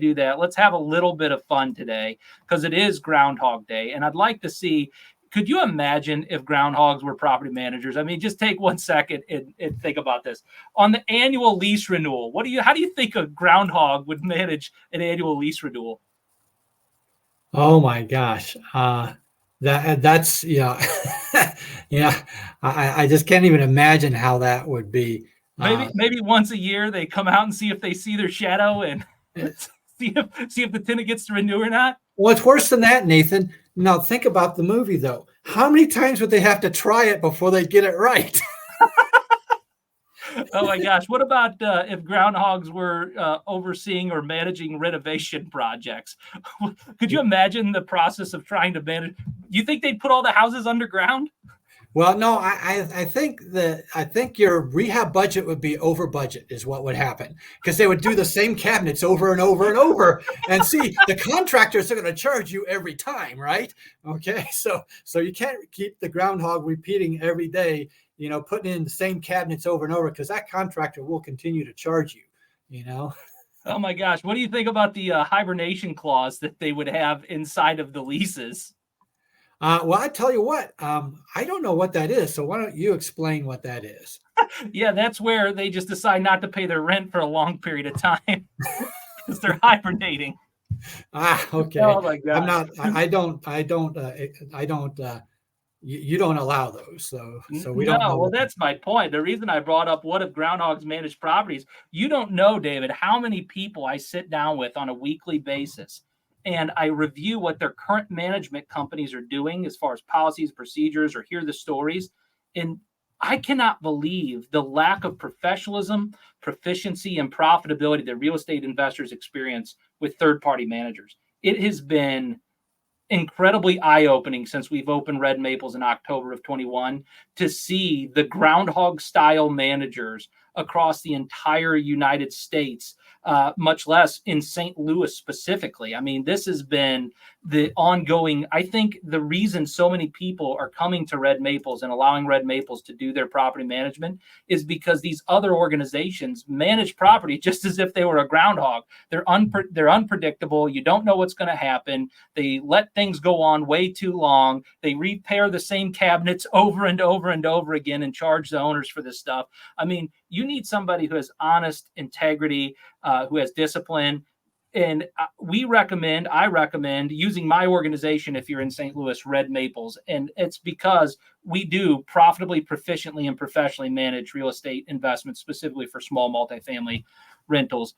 do that. Let's have a little bit of fun today because it is Groundhog Day. And I'd like to see, could you imagine if groundhogs were property managers? I mean, just take 1 second and think about this. On the annual lease renewal, how do you think a groundhog would manage an annual lease renewal? Oh my gosh. That's yeah. Yeah. I just can't even imagine how that would be. Maybe once a year they come out and see if they see their shadow and see if the tenant gets to renew or not. Well, it's worse than that, Nathan. Now think about the movie though. How many times would they have to try it before they get it right? Oh my gosh. What about if groundhogs were overseeing or managing renovation projects? Could you imagine the process of trying to manage? You think they'd put all the houses underground? Well, no, I think your rehab budget would be over budget is what would happen, because they would do the same cabinets over and over and over, and see, the contractors are going to charge you every time, right? Okay, so you can't keep the groundhog repeating every day, putting in the same cabinets over and over, because that contractor will continue to charge you. Oh my gosh, what do you think about the hibernation clause that they would have inside of the leases? Well, I tell you what, I don't know what that is. So why don't you explain what that is? Yeah, that's where they just decide not to pay their rent for a long period of time because they're hibernating. Okay. Oh my God. I'm not. I don't. You don't allow those. So we don't know. Well, that's my point. The reason I brought up what if groundhogs manage properties, you don't know, David, how many people I sit down with on a weekly basis and I review what their current management companies are doing as far as policies, procedures, or hear the stories. And I cannot believe the lack of professionalism, proficiency, and profitability that real estate investors experience with third-party managers. It has been incredibly eye-opening since we've opened Red Maples in October of 21 to see the groundhog style managers across the entire United States, much less in St. Louis specifically. I mean, this has been the ongoing, I think the reason so many people are coming to Red Maples and allowing Red Maples to do their property management is because these other organizations manage property just as if they were a groundhog. They're unpredictable. You don't know what's going to happen. They let things go on way too long. They repair the same cabinets over and over and over again and charge the owners for this stuff. I mean, you need somebody who has honest integrity, who has discipline. And I recommend using my organization if you're in St. Louis, Red Maples. And it's because we do profitably, proficiently, and professionally manage real estate investments, specifically for small multifamily rentals.